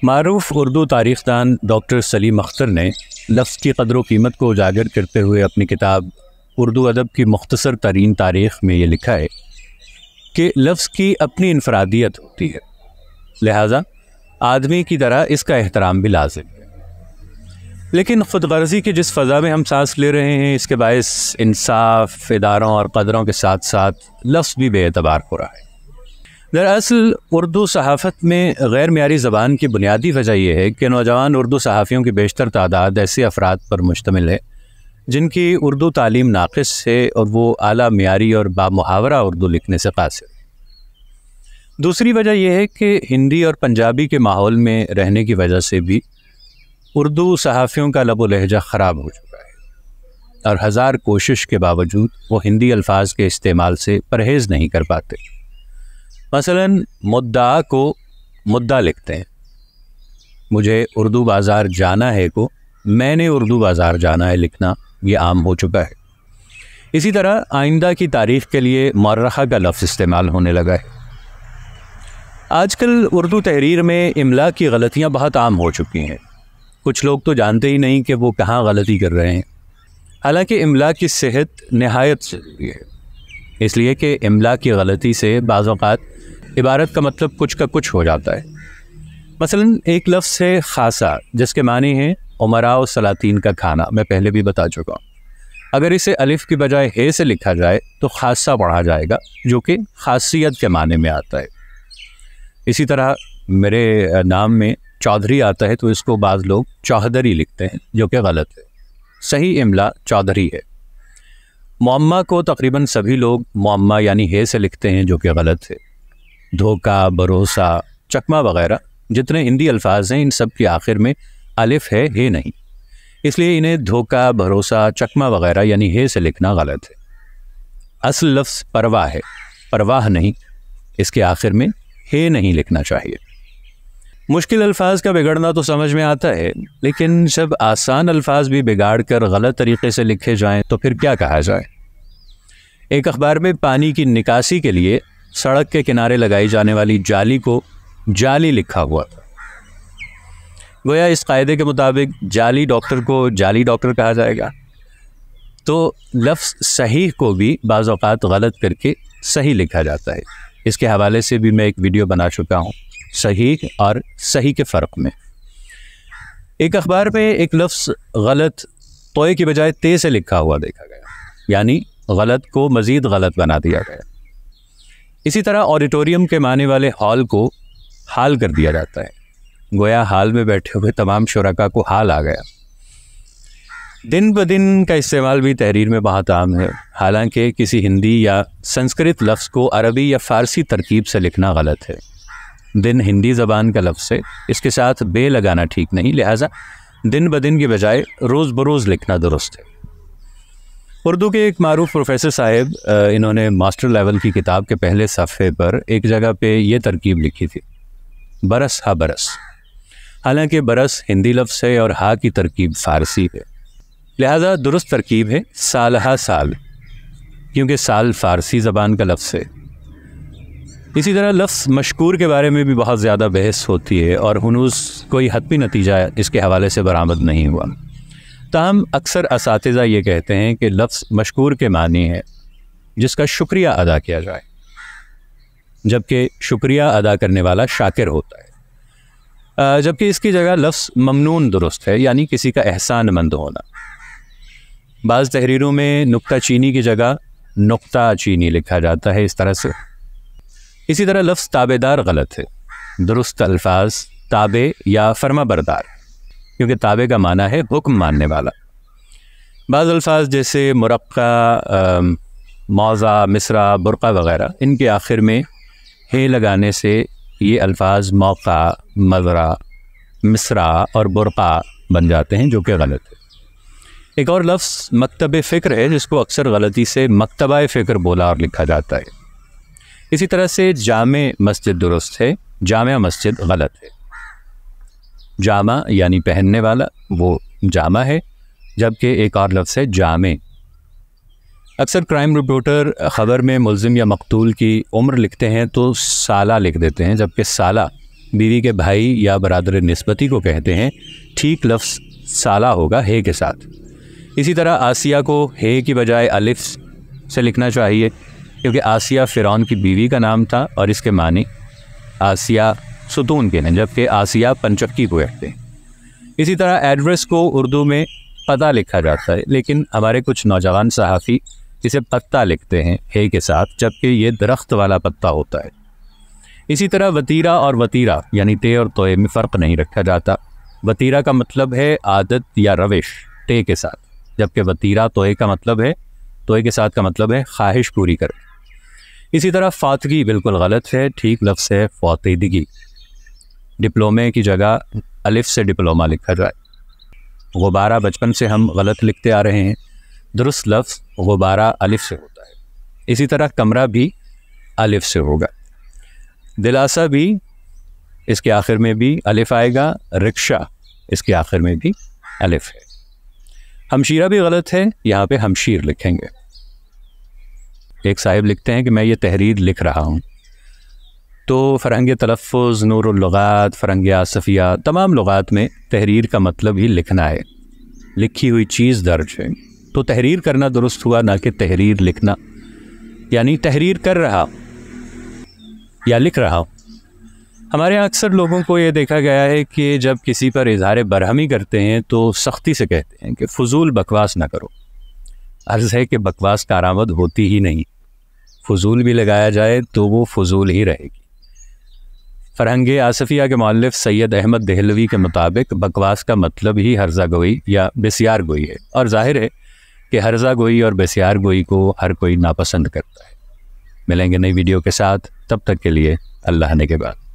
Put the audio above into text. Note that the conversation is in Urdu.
معروف اردو تاریخ دان ڈاکٹر سلیم اختر نے لفظ کی قدر و قیمت کو اجاگر کرتے ہوئے اپنی کتاب اردو ادب کی مختصر ترین تاریخ میں یہ لکھا ہے کہ لفظ کی اپنی انفرادیت ہوتی ہے، لہٰذا آدمی کی طرح اس کا احترام بھی لازم ہے۔ لیکن خود غرضی کی جس فضا میں ہم سانس لے رہے ہیں، اس کے باعث انصاف، اداروں اور قدروں کے ساتھ ساتھ لفظ بھی بے اعتبار ہو رہا ہے۔ دراصل اردو صحافت میں غیر معیاری زبان کی بنیادی وجہ یہ ہے کہ نوجوان اردو صحافیوں کی بیشتر تعداد ایسے افراد پر مشتمل ہے جن کی اردو تعلیم ناقص ہے اور وہ اعلیٰ معیاری اور بامحاورہ اردو لکھنے سے قاصر ہے۔ دوسری وجہ یہ ہے کہ ہندی اور پنجابی کے ماحول میں رہنے کی وجہ سے بھی اردو صحافیوں کا لب و لہجہ خراب ہو چکا ہے اور ہزار کوشش کے باوجود وہ ہندی الفاظ کے استعمال سے پرہیز نہیں کر پاتے۔ مثلاً مدعا کو مدعا لکھتے ہیں، مجھے اردو بازار جانا ہے کو میں نے اردو بازار جانا ہے لکھنا یہ عام ہو چکا ہے۔ اسی طرح آئندہ کی تاریخ کے لیے مورخہ کا لفظ استعمال ہونے لگا ہے۔ آج کل اردو تحریر میں املا کی غلطیاں بہت عام ہو چکی ہیں۔ کچھ لوگ تو جانتے ہی نہیں کہ وہ کہاں غلطی کر رہے ہیں، حالانکہ املا کی صحت نہایت ضروری ہے، اس لیے کہ املا کی غلطی سے بعض اوقات عبارت کا مطلب کچھ کا کچھ ہو جاتا ہے۔ مثلاً ایک لفظ ہے خاصہ، جس کے معنی ہیں امراء و سلاطین کا کھانا، میں پہلے بھی بتا چکا ہوں۔ اگر اسے الف کی بجائے ہے سے لکھا جائے تو خاصہ پڑھا جائے گا، جو کہ خاصیت کے معنی میں آتا ہے۔ اسی طرح میرے نام میں چودھری آتا ہے تو اس کو بعض لوگ چوہدری لکھتے ہیں، جو کہ غلط ہے۔ صحیح املا چودھری ہے۔ معمہ کو تقریباً سبھی لوگ معمہ یعنی ہے سے لکھتے ہیں، جو کہ غلط ہے۔ دھوکہ، بھروسہ، چکمہ وغیرہ جتنے ہندی الفاظ ہیں، ان سب کے آخر میں الف ہے نہیں، اس لیے انہیں دھوکہ، بھروسہ، چکمہ وغیرہ یعنی ہے سے لکھنا غلط ہے۔ اصل لفظ پرواہ ہے، پرواہ نہیں، اس کے آخر میں ہے نہیں لکھنا چاہیے۔ مشکل الفاظ کا بگڑنا تو سمجھ میں آتا ہے، لیکن جب آسان الفاظ بھی بگاڑ کر غلط طریقے سے لکھے جائیں تو پھر کیا کہا جائے؟ ایک اخبار میں پانی کی نکاسی کے لیے سڑک کے کنارے لگائی جانے والی جالی کو جالی لکھا ہوا تھا۔ گویا اس قاعدے کے مطابق جعلی ڈاکٹر کو جعلی ڈاکٹر کہا جائے گا، تو لفظ صحیح کو بھی بعض اوقات غلط کر کے صحیح لکھا جاتا ہے۔ اس کے حوالے سے بھی میں ایک ویڈیو بنا چکا ہوں، صحیح اور صحیح کے فرق میں۔ ایک اخبار میں ایک لفظ غلط توئے کی بجائے تے سے لکھا ہوا دیکھا گیا، یعنی غلط کو مزید غلط بنا دیا گیا۔ اسی طرح آڈیٹوریم کے معنی والے ہال کو حال کر دیا جاتا ہے، گویا حال میں بیٹھے ہوئے تمام شرکاء کو حال آ گیا۔ دن بدن کا استعمال بھی تحریر میں بہت عام ہے، حالانکہ کسی ہندی یا سنسکرت لفظ کو عربی یا فارسی ترکیب سے لکھنا غلط ہے۔ دن ہندی زبان کا لفظ ہے، اس کے ساتھ بے لگانا ٹھیک نہیں، لہٰذا دن بدن کی بجائے روز بروز لکھنا درست ہے۔ اردو کے ایک معروف پروفیسر صاحب، انہوں نے ماسٹر لیول کی کتاب کے پہلے صفحے پر ایک جگہ پہ یہ ترکیب لکھی تھی، برس ہا برس، حالانکہ برس ہندی لفظ ہے اور ہا کی ترکیب فارسی ہے، لہذا درست ترکیب ہے سالہا سال، کیونکہ سال فارسی زبان کا لفظ ہے۔ اسی طرح لفظ مشکور کے بارے میں بھی بہت زیادہ بحث ہوتی ہے اور ہنوز کوئی حتمی نتیجہ اس کے حوالے سے برآمد نہیں ہوا۔ تاہم اکثر اساتذہ یہ کہتے ہیں کہ لفظ مشکور کے معنی ہے جس کا شکریہ ادا کیا جائے، جبکہ شکریہ ادا کرنے والا شاکر ہوتا ہے، جبکہ اس کی جگہ لفظ ممنون درست ہے، یعنی کسی کا احسان مند ہونا۔ بعض تحریروں میں نکتہ چینی کی جگہ نقطہ چینی لکھا جاتا ہے، اس طرح سے۔ اسی طرح لفظ تابع دار غلط ہے، درست الفاظ تابع یا فرما بردار، کیونکہ تابع کا معنی ہے حکم ماننے والا۔ بعض الفاظ جیسے مرقع، موضع، مصرع، برقع وغیرہ، ان کے آخر میں ہے لگانے سے یہ الفاظ موقع، مزرع، مصرع اور برقع بن جاتے ہیں، جو کہ غلط ہے۔ ایک اور لفظ مکتب فکر ہے، جس کو اکثر غلطی سے مکتبہ فکر بولا اور لکھا جاتا ہے۔ اسی طرح سے جامع مسجد درست ہے، جامع مسجد غلط ہے۔ جامع یعنی پہننے والا، وہ جامع ہے، جبکہ ایک اور لفظ ہے جامع۔ اکثر کرائم رپورٹر خبر میں ملزم یا مقتول کی عمر لکھتے ہیں تو سالہ لکھ دیتے ہیں، جبکہ سالہ بیوی کے بھائی یا برادر نسبتی کو کہتے ہیں، ٹھیک لفظ سالہ ہوگا ہے کے ساتھ۔ اسی طرح آسیہ کو ہے کی بجائے الف سے لکھنا چاہیے، کیونکہ آسیہ فرعون کی بیوی کا نام تھا اور اس کے معنی آسیہ ستون کے ہیں، جبکہ آسیہ پنچکی کو کہتے ہیں۔ اسی طرح ایڈریس کو اردو میں پتہ لکھا جاتا ہے، لیکن ہمارے کچھ نوجوان صحافی اسے پتہ لکھتے ہیں ہے کے ساتھ، جبکہ یہ درخت والا پتا ہوتا ہے۔ اسی طرح وتیرہ اور وتیرہ یعنی ٹے اور توئے میں فرق نہیں رکھا جاتا۔ وتیرہ کا مطلب ہے عادت یا روش ٹے کے ساتھ، جبکہ وتیرہ توئے کا مطلب ہے، توئے کے ساتھ کا مطلب ہے خواہش پوری کرے۔ اسی طرح فاتگی بالکل غلط ہے، ٹھیک لفظ ہے فاتیدگی۔ ڈپلومے کی جگہ الف سے ڈپلومہ لکھا جائے۔ غبارہ بچپن سے ہم غلط لکھتے آ رہے ہیں، درست لفظ غبارہ الف سے ہوتا ہے۔ اسی طرح کمرہ بھی الف سے ہوگا۔ دلاسا بھی اس کے آخر میں بھی الف آئے گا، رکشہ اس کے آخر میں بھی الف ہے۔ ہمشیرہ بھی غلط ہے، یہاں پہ ہمشیر لکھیں گے۔ ایک صاحب لکھتے ہیں کہ میں یہ تحریر لکھ رہا ہوں، تو فرہنگ تلفظ، نور اللغات، فرہنگ آصفیہ، تمام لغات میں تحریر کا مطلب ہی لکھنا ہے، لکھی ہوئی چیز درج ہے، تو تحریر کرنا درست ہوا، نہ کہ تحریر لکھنا، یعنی تحریر کر رہا یا لکھ رہا ہوں۔ ہمارے یہاں اکثر لوگوں کو یہ دیکھا گیا ہے کہ جب کسی پر اظہار برہمی کرتے ہیں تو سختی سے کہتے ہیں کہ فضول بکواس نہ کرو۔ عرض ہے کہ بکواس کارآمد ہوتی ہی نہیں، فضول بھی لگایا جائے تو وہ فضول ہی رہے گی۔ فرہنگ آصفیہ کے مؤلف سید احمد دہلوی کے مطابق بکواس کا مطلب ہی ہرزہ گوئی یا بسیار گوئی ہے، اور ظاہر ہے کہ ہرزہ گوئی اور بسیار گوئی کو ہر کوئی ناپسند کرتا ہے۔ ملیں گے نئی ویڈیو کے ساتھ، تب تک کے لیے اللہ نے کے بعد۔